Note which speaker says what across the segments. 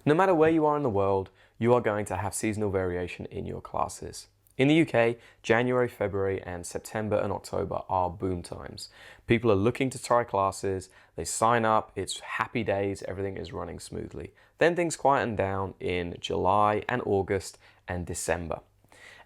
Speaker 1: No matter where you are in the world, you are going to have seasonal variation in your classes. In the UK, January, February, and September and October are boom times. People are looking to try classes, they sign up, it's happy days, everything is running smoothly. Then things quieten down in July and August and December.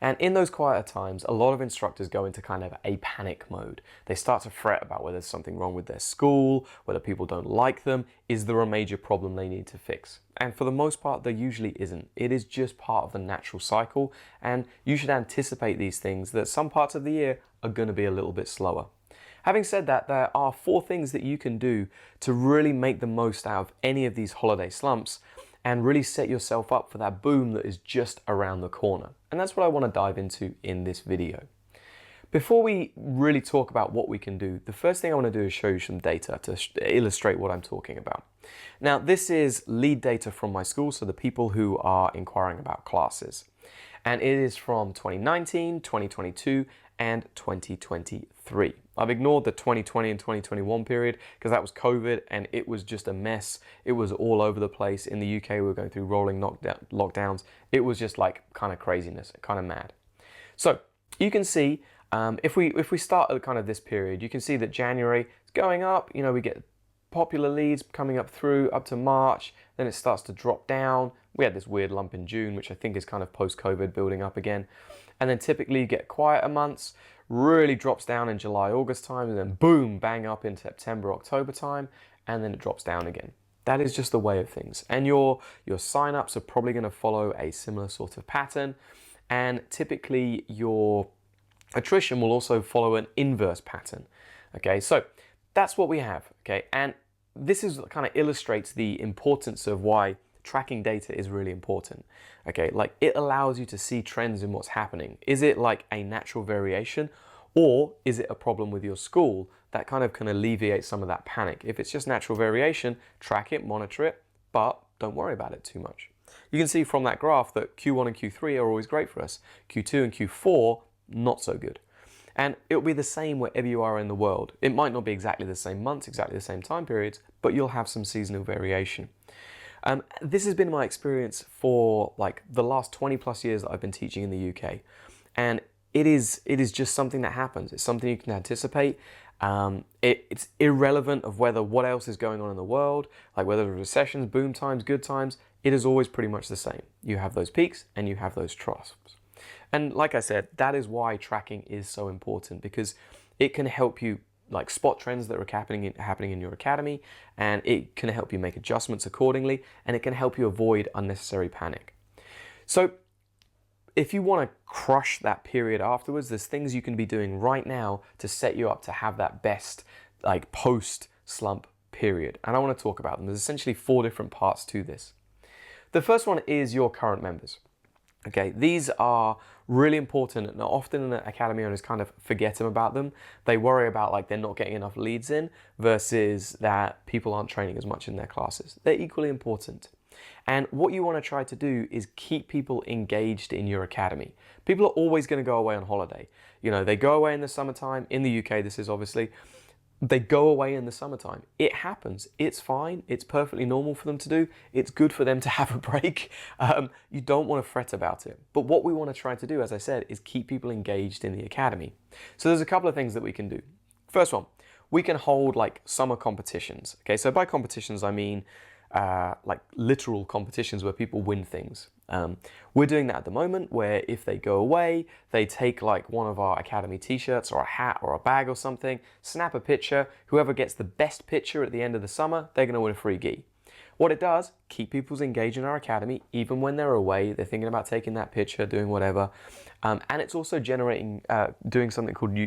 Speaker 1: And in those quieter times, a lot of instructors go into kind of a panic mode. They start to fret about whether there's something wrong with their school, whether people don't like them, is there a major problem they need to fix? And for the most part, there usually isn't. It is just part of the natural cycle, and you should anticipate these things that some parts of the year are going to be a little bit slower. Having said that, there are 4 things that you can do to really make the most out of any of these holiday slumps and really set yourself up for that boom that is just around the corner. And that's what I want to dive into in this video. Before we really talk about what we can do, the first thing I want to do is show you some data to illustrate what I'm talking about. Now, this is lead data from my school, so the people who are inquiring about classes. And it is from 2019, 2022, and 2023. I've ignored the 2020 and 2021 period because that was COVID and it was just a mess. It was all over the place. In the UK, we were going through rolling lockdowns. It was just like kind of craziness, kind of mad. So you can see, if we start at kind of this period, you can see that January is going up. You know, we get popular leads coming up through up to March, then it starts to drop down. We had this weird lump in June, which I think is kind of post-COVID building up again. And then typically you get quieter months, really drops down in July, August time, and then boom, bang up in September, October time, and then it drops down again. That is just the way of things. And your sign-ups are probably going to follow a similar sort of pattern. And typically your attrition will also follow an inverse pattern. Okay, so that's what we have. Okay, and this is kind of illustrates the importance of why tracking data is really important. Okay, like it allows you to see trends in what's happening. Is it like a natural variation, or is it a problem with your school that kind of can alleviate some of that panic? If it's just natural variation, track it, monitor it, but don't worry about it too much. You can see from that graph that Q1 and Q3 are always great for us. Q2 and Q4, not so good. And it'll be the same wherever you are in the world. It might not be exactly the same months, exactly the same time periods, but you'll have some seasonal variation. This has been my experience for like the last 20 plus years that I've been teaching in the UK. And it is just something that happens. It's something you can anticipate. It's irrelevant of whether what else is going on in the world, like whether the recessions, boom times, good times, it is always pretty much the same. You have those peaks and you have those troughs. And like I said, that is why tracking is so important, because it can help you like spot trends that are happening in your academy, and it can help you make adjustments accordingly, and it can help you avoid unnecessary panic. So if you want to crush that period afterwards, there's things you can be doing right now to set you up to have that best like post slump period. And I want to talk about them. There's essentially 4 different parts to this. The first one is your current members. Okay, these are really important, and often academy owners kind of forget about them. They worry about like they're not getting enough leads in versus that people aren't training as much in their classes. They're equally important. And what you want to try to do is keep people engaged in your academy. People are always going to go away on holiday. You know, they go away in the summertime. In the UK, this is obviously, they go away in the summertime. It happens. It's fine. It's perfectly normal for them to do. It's good for them to have a break. You don't want to fret about it. But what we want to try to do, as I said, is keep people engaged in the academy. So there's a couple of things that we can do. First one, we can hold like summer competitions. Okay, so by competitions, I mean like literal competitions where people win things. We're doing that at the moment, where if they go away, they take like one of our academy t-shirts or a hat or a bag or something, snap a picture. Whoever gets the best picture at the end of the summer, they're going to win a free gi. What it does, keep people engaged in our academy, even when they're away, they're thinking about taking that picture, doing whatever. And it's also generating, doing something called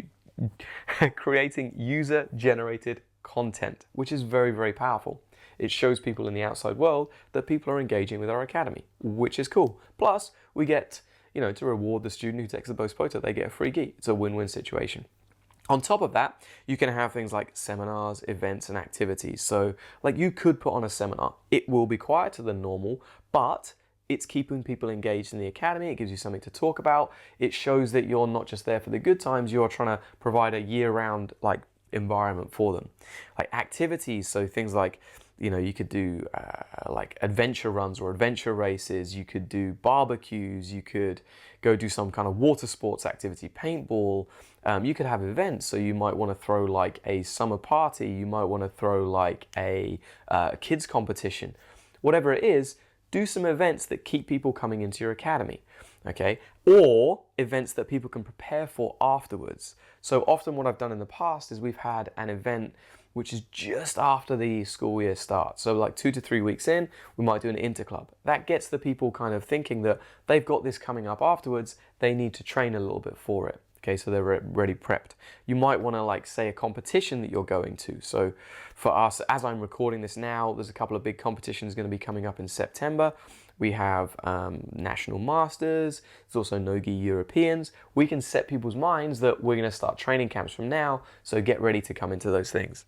Speaker 1: creating user-generated content, which is very, very powerful. It shows people in the outside world that people are engaging with our academy, which is cool. Plus, we get, you know, to reward the student who takes the best photo, they get a free gi. It's a win-win situation. On top of that, you can have things like seminars, events, and activities. So, like you could put on a seminar. It will be quieter than normal, but it's keeping people engaged in the academy. It gives you something to talk about. It shows that you're not just there for the good times, you're trying to provide a year-round like environment for them. Like activities, so things like you could do like adventure runs or adventure races. You could do barbecues. You could go do some kind of water sports activity, paintball. You could have events. So you might want to throw like a summer party. You might want to throw like a kids competition. Whatever it is, do some events that keep people coming into your academy. Okay, or events that people can prepare for afterwards. So often what I've done in the past is we've had an event which is just after the school year starts. So like 2 to 3 weeks in, we might do an interclub. That gets the people kind of thinking that they've got this coming up afterwards, they need to train a little bit for it. Okay, so they're ready prepped. You might want to like say a competition that you're going to. So for us, as I'm recording this now, there's a couple of big competitions going to be coming up in September. We have National Masters, there's also No-Gi Europeans. We can set people's minds that we're going to start training camps from now, so get ready to come into those things.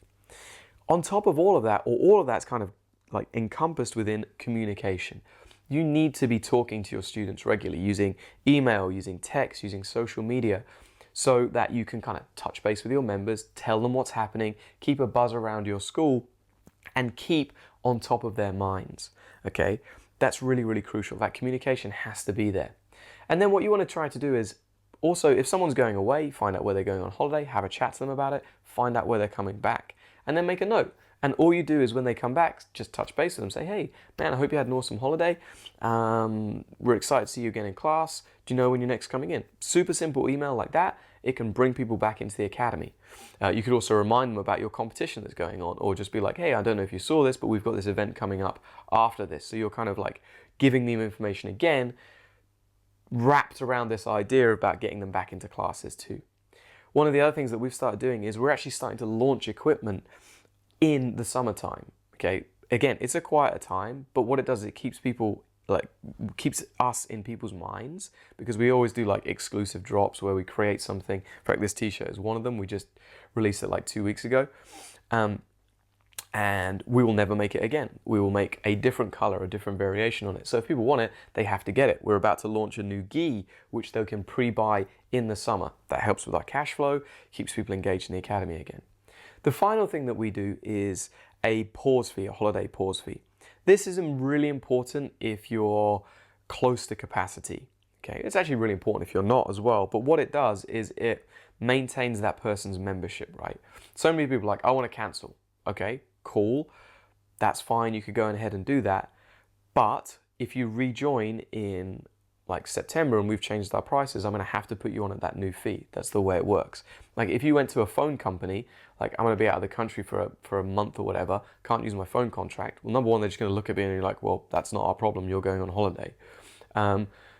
Speaker 1: On top of all of that, or all of that's kind of like encompassed within communication. You need to be talking to your students regularly, using email, using text, using social media, so that you can kind of touch base with your members, tell them what's happening, keep a buzz around your school, and keep on top of their minds, okay? That's really, really crucial. That communication has to be there. And then what you want to try to do is also, if someone's going away, find out where they're going on holiday, have a chat to them about it, find out where they're coming back, and then make a note. And all you do is when they come back, just touch base with them. Say, hey, man, I hope you had an awesome holiday. We're excited to see you again in class. Do you know when you're next coming in? Super simple email like that. It can bring people back into the academy. You could also remind them about your competition that's going on, or just be like, hey, I don't know if you saw this, but we've got this event coming up after this. So you're kind of like giving them information again, wrapped around this idea about getting them back into classes too. One of the other things that we've started doing is we're actually starting to launch equipment in the summertime. Okay, again, it's a quieter time, but what it does is it keeps people keeps us in people's minds, because we always do like exclusive drops where we create something. In fact, this t-shirt is one of them. We just released it like 2 weeks ago, and we will never make it again. We will make a different color, a different variation on it. So if people want it, they have to get it. We're about to launch a new gi which they can pre-buy in the summer. That helps with our cash flow, keeps people engaged in the academy again. The final thing that we do is a pause fee, a holiday pause fee. This is really important if you're close to capacity. Okay, it's actually really important if you're not as well, but what it does is it maintains that person's membership, right? So many people are like, I want to cancel. Okay, cool. That's fine. You could go ahead and do that. But if you rejoin in like September and we've changed our prices, I'm going to have to put you on at that new fee. That's the way it works. Like if you went to a phone company, like I'm going to be out of the country for a month or whatever, can't use my phone contract. Well, number one, they're just going to look at me and you're like, well, that's not our problem. You're going on holiday.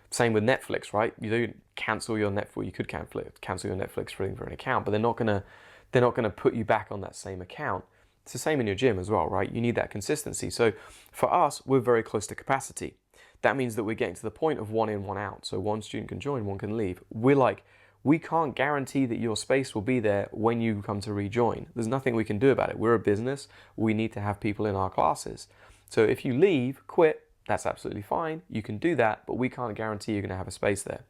Speaker 1: Same with Netflix, right? You don't cancel your Netflix. You could cancel your Netflix for an account, but they're not going to put you back on that same account. It's the same in your gym as well, right? You need that consistency. So for us, we're very close to capacity. That means that we're getting to the point of 1 in, 1 out. So one student can join, one can leave. We're like, we can't guarantee that your space will be there when you come to rejoin. There's nothing we can do about it. We're a business. We need to have people in our classes. So if you leave, quit, that's absolutely fine. You can do that, but we can't guarantee you're going to have a space there.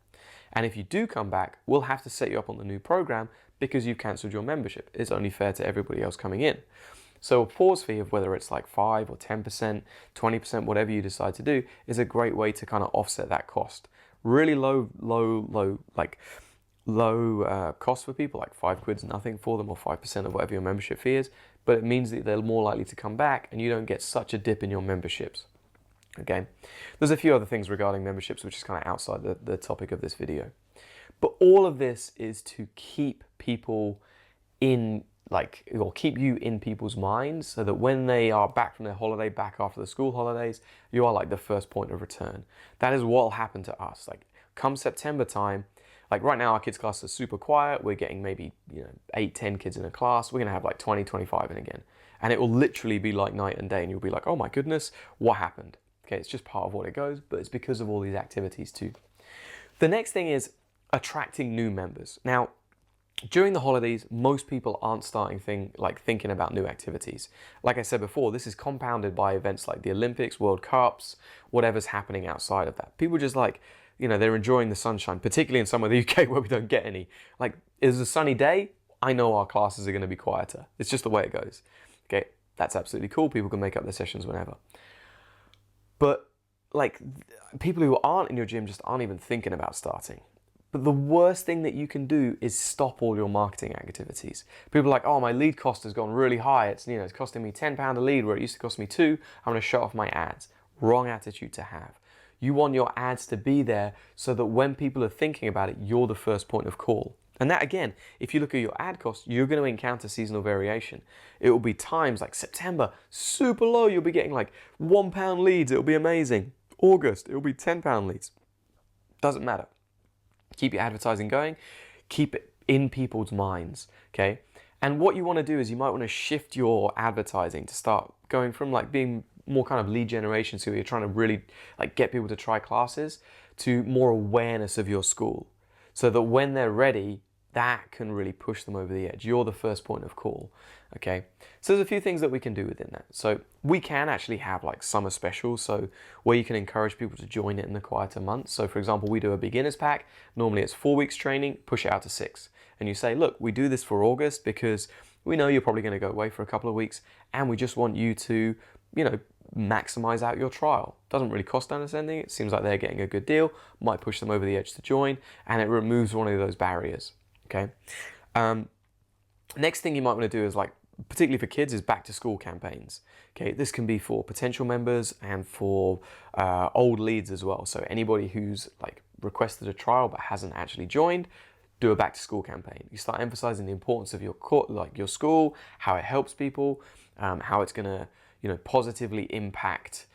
Speaker 1: And if you do come back, we'll have to set you up on the new program because you've cancelled your membership. It's only fair to everybody else coming in. So a pause fee of whether it's like 5 or 10%, 20%, whatever you decide to do, is a great way to kind of offset that cost. Really low cost for people, like 5 quid's nothing for them, or 5% of whatever your membership fee is, but it means that they're more likely to come back and you don't get such a dip in your memberships. Okay, there's a few other things regarding memberships which is kind of outside the topic of this video. But all of this is to keep people in, or keep you in people's minds, so that when they are back from their holiday, back after the school holidays, you are like the first point of return. That is what will happen to us. Like come September time, like right now our kids class is super quiet. We're getting maybe 8, 10 kids in a class. We're gonna have like 20, 25 in again. And it will literally be like night and day, and you'll be like, oh my goodness, what happened? Okay, it's just part of what it goes, but it's because of all these activities too. The next thing is attracting new members. Now, during the holidays, most people aren't thinking about new activities. Like I said before, this is compounded by events like the Olympics, World Cups, whatever's happening outside of that. People just they're enjoying the sunshine, particularly in some of the UK where we don't get any. Like, it's a sunny day, I know our classes are going to be quieter. It's just the way it goes. Okay, That's absolutely cool. People can make up their sessions whenever. But like, people who aren't in your gym just aren't even thinking about starting. But the worst thing that you can do is stop all your marketing activities. People are like, oh, my lead cost has gone really high. It's costing me £10 a lead where it used to cost me £2. I'm going to shut off my ads. Wrong attitude to have. You want your ads to be there so that when people are thinking about it, you're the first point of call. And that, again, if you look at your ad costs, you're going to encounter seasonal variation. It will be times like September, super low. You'll be getting like £1 leads. It'll be amazing. August, it'll be £10 leads. Doesn't matter. Keep your advertising going. Keep it in people's minds, okay? And what you want to do is you might want to shift your advertising to start going from like being more kind of lead generation, so you're trying to really like get people to try classes, to more awareness of your school, so that when they're ready, that can really push them over the edge. You're the first point of call, okay? So there's a few things that we can do within that. So we can actually have like summer specials, so where you can encourage people to join it in the quieter months. So for example, we do a beginner's pack. Normally it's 4 weeks training, push it out to 6. And you say, look, we do this for August because we know you're probably going to go away for a couple of weeks, and we just want you to, maximize out your trial. Doesn't really cost us anything. It seems like they're getting a good deal, might push them over the edge to join, and it removes one of those barriers, okay? Next thing you might want to do is, like, particularly for kids, is back to school campaigns. Okay, this can be for potential members and for old leads as well. So anybody who's like requested a trial but hasn't actually joined, do a back to school campaign. You start emphasizing the importance of your your school, how it helps people, how it's going to positively impact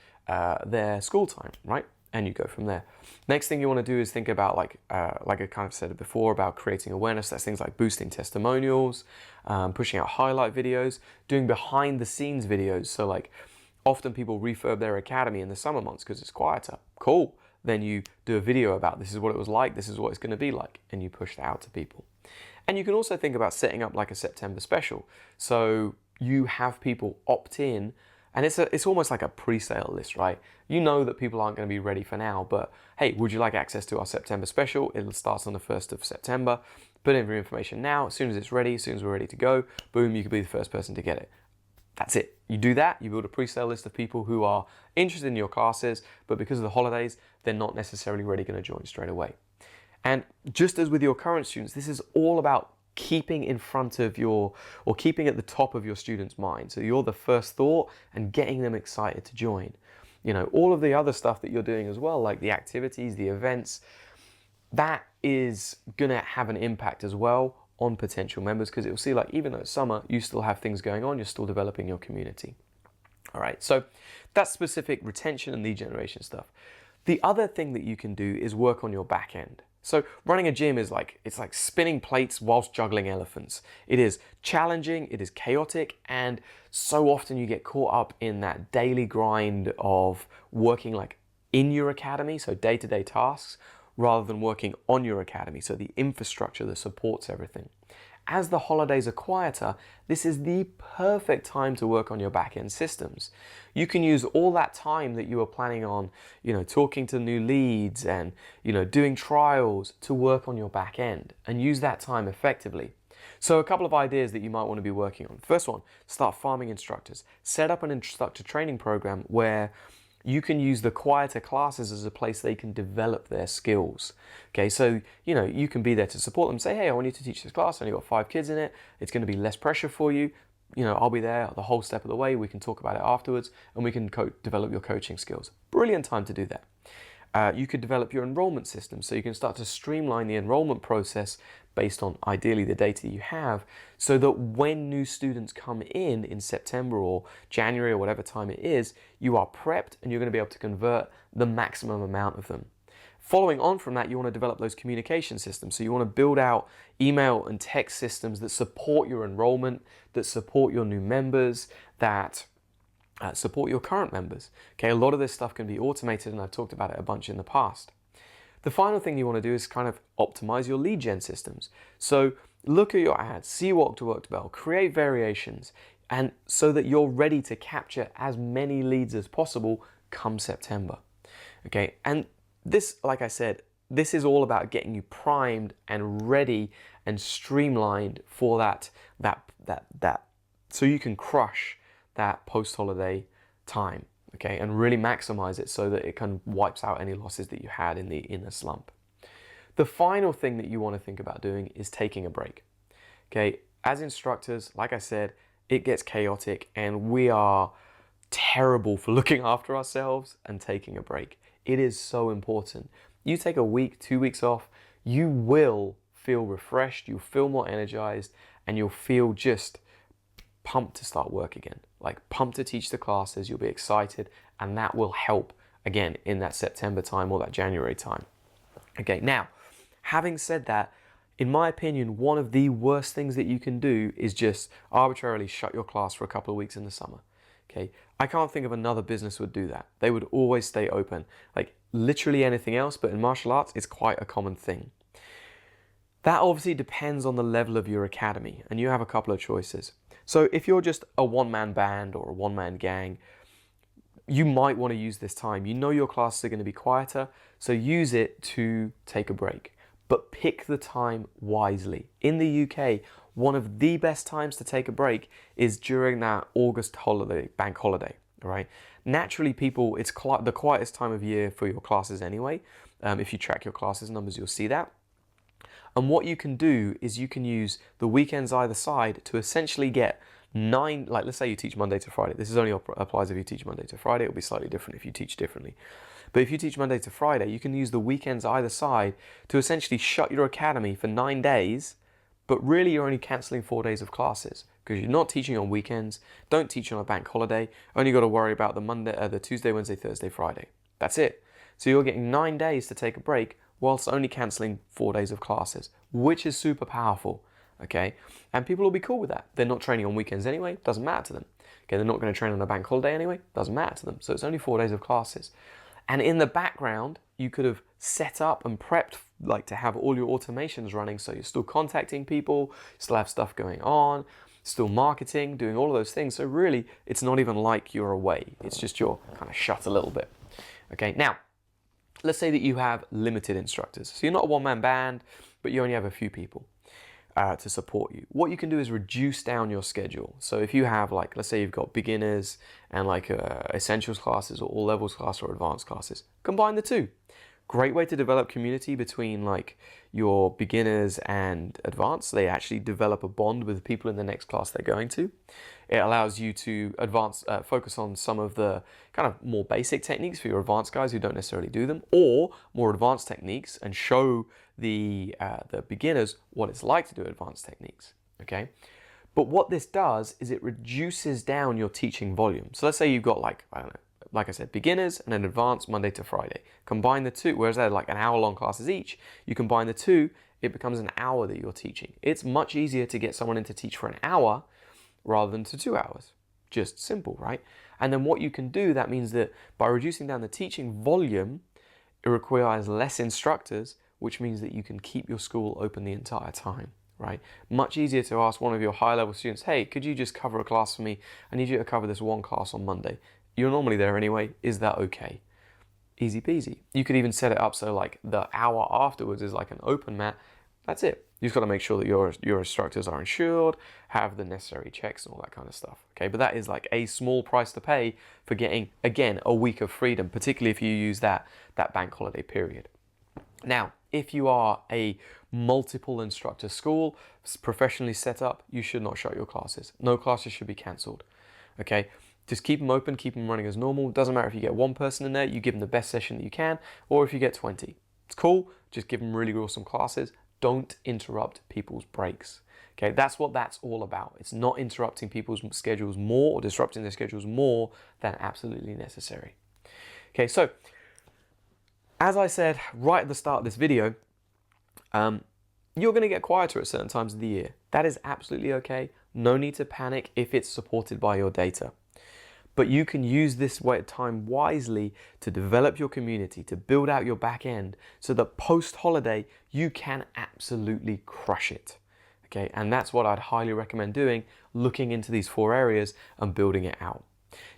Speaker 1: their school time, right? And you go from there. Next thing you want to do is think about like I kind of said before, about creating awareness. That's things like boosting testimonials, pushing out highlight videos, doing behind the scenes videos. So like often people refurb their academy in the summer months because it's quieter. Cool. Then you do a video about this is what it was like, this is what it's going to be like, and you push that out to people. And you can also think about setting up like a September special. So you have people opt in. And it's almost like a pre-sale list, right? You know that people aren't going to be ready for now, but hey, would you like access to our September special? It starts on the 1st of September. Put in your information now. As soon as it's ready, as soon as we're ready to go, boom, you could be the first person to get it. That's it. You do that, you build a pre-sale list of people who are interested in your classes, but because of the holidays, they're not necessarily going to join straight away. And just as with your current students, this is all about keeping in front of keeping at the top of your students' mind. So you're the first thought and getting them excited to join. All of the other stuff that you're doing as well, like the activities, the events, that is gonna have an impact as well on potential members, because it will see like, even though it's summer, you still have things going on, you're still developing your community. All right, so that's specific retention and lead generation stuff. The other thing that you can do is work on your back end. So running a gym is it's like spinning plates whilst juggling elephants. It is challenging, it is chaotic, and so often you get caught up in that daily grind of working like in your academy, so day-to-day tasks, rather than working on your academy, so the infrastructure that supports everything. As the holidays are quieter, this is the perfect time to work on your back-end systems. You can use all that time that you were planning on, talking to new leads and, doing trials to work on your back end and use that time effectively. So a couple of ideas that you might want to be working on. First one, start farming instructors. Set up an instructor training program where you can use the quieter classes as a place they can develop their skills. Okay, so you can be there to support them. Say, hey, I want you to teach this class. I only got 5 kids in it. It's going to be less pressure for you. I'll be there the whole step of the way. We can talk about it afterwards, and we can develop your coaching skills. Brilliant time to do that. You could develop your enrollment system, so you can start to streamline the enrollment process based on ideally the data you have, so that when new students come in September or January or whatever time it is, you are prepped and you're going to be able to convert the maximum amount of them. Following on from that, you want to develop those communication systems. So you want to build out email and text systems that support your enrollment, that support your new members, that support your current members. Okay, a lot of this stuff can be automated, and I've talked about it a bunch in the past. The final thing you want to do is kind of optimize your lead gen systems. So look at your ads, see what worked well, create variations, and so that you're ready to capture as many leads as possible come September. Okay, and this, like I said, this is all about getting you primed and ready and streamlined for that so you can crush that post-holiday time, okay, and really maximize it so that it kind of wipes out any losses that you had in the slump. The final thing that you want to think about doing is taking a break. Okay, as instructors, like I said, it gets chaotic and we are terrible for looking after ourselves and taking a break. It is so important. You take a week, 2 weeks off, you will feel refreshed, you'll feel more energized, and you'll feel just pumped to start work again. Like pumped to teach the classes, you'll be excited, and that will help again in that September time or that January time. Okay, now, having said that, in my opinion, one of the worst things that you can do is just arbitrarily shut your class for a couple of weeks in the summer. Okay, I can't think of another business would do that. They would always stay open, like literally anything else, but in martial arts, it's quite a common thing. That obviously depends on the level of your academy, and you have a couple of choices. So if you're just a one-man band or a one-man gang, you might want to use this time. You know your classes are going to be quieter, so use it to take a break. But pick the time wisely. In the UK, one of the best times to take a break is during that August holiday, bank holiday, all right? Naturally, people, it's the quietest time of year for your classes anyway. If you track your classes numbers, you'll see that. And what you can do is you can use the weekends either side to essentially get 9, like let's say you teach Monday to Friday. This is only applies if you teach Monday to Friday. It'll be slightly different if you teach differently. But if you teach Monday to Friday, you can use the weekends either side to essentially shut your academy for 9 days, but really you're only cancelling 4 days of classes because you're not teaching on weekends, don't teach on a bank holiday, only got to worry about the Tuesday, Wednesday, Thursday, Friday. That's it. So you're getting 9 days to take a break whilst only cancelling 4 days of classes, which is super powerful, okay? And people will be cool with that. They're not training on weekends anyway, doesn't matter to them. Okay, they're not going to train on a bank holiday anyway, doesn't matter to them. So it's only 4 days of classes. And in the background, you could have set up and prepped like to have all your automations running so you're still contacting people, still have stuff going on, still marketing, doing all of those things. So really, it's not even like you're away. It's just you're kind of shut a little bit. Okay, now, let's say that you have limited instructors. So you're not a one-man band, but you only have a few people to support you. What you can do is reduce down your schedule. So if you have like, let's say you've got beginners and like essentials classes or all levels class or advanced classes, combine the two. Great way to develop community between like your beginners and advanced. They actually develop a bond with the people in the next class they're going to. It allows you to focus on some of the kind of more basic techniques for your advanced guys who don't necessarily do them, or more advanced techniques and show the beginners what it's like to do advanced techniques, okay? But what this does is it reduces down your teaching volume. So let's say you've got like, I don't know, like I said, beginners and an advanced Monday to Friday. Combine the two, whereas they're like an hour-long classes each, you combine the two, it becomes an hour that you're teaching. It's much easier to get someone in to teach for an hour rather than to 2 hours. Just simple, right? And then what you can do, that means that by reducing down the teaching volume, it requires less instructors, which means that you can keep your school open the entire time, right? Much easier to ask one of your high-level students, hey, could you just cover a class for me? I need you to cover this one class on Monday. You're normally there anyway. Is that okay? Easy peasy. You could even set it up so like the hour afterwards is like an open mat. That's it. You just got to make sure that your instructors are insured, have the necessary checks and all that kind of stuff. Okay, but that is like a small price to pay for getting, again, a week of freedom, particularly if you use that bank holiday period. Now, if you are a multiple instructor school, professionally set up, you should not shut your classes. No classes should be cancelled. Okay, just keep them open, keep them running as normal. Doesn't matter if you get one person in there, you give them the best session that you can, or if you get 20. It's cool, just give them really awesome classes. Don't interrupt people's breaks. Okay, that's what that's all about. It's not interrupting people's schedules more or disrupting their schedules more than absolutely necessary. Okay, so as I said right at the start of this video, you're going to get quieter at certain times of the year. That is absolutely okay. No need to panic if it's supported by your data. But you can use this time wisely to develop your community, to build out your back end so that post-holiday you can absolutely crush it. Okay, and that's what I'd highly recommend doing, looking into these 4 areas and building it out.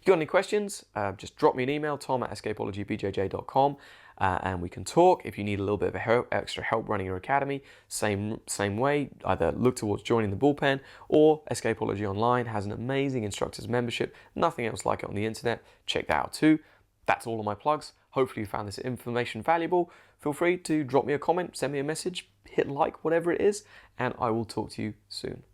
Speaker 1: you got any questions, just drop me an email, tom@escapologybjj.com, and we can talk. If you need a little bit of extra help running your academy, same way, either look towards joining the bullpen, or Escapology Online has an amazing instructors membership, nothing else like it on the internet. Check that out too. That's all of my plugs. Hopefully you found this information valuable. Feel free to drop me a comment, send me a message, hit like, whatever it is, and I will talk to you soon.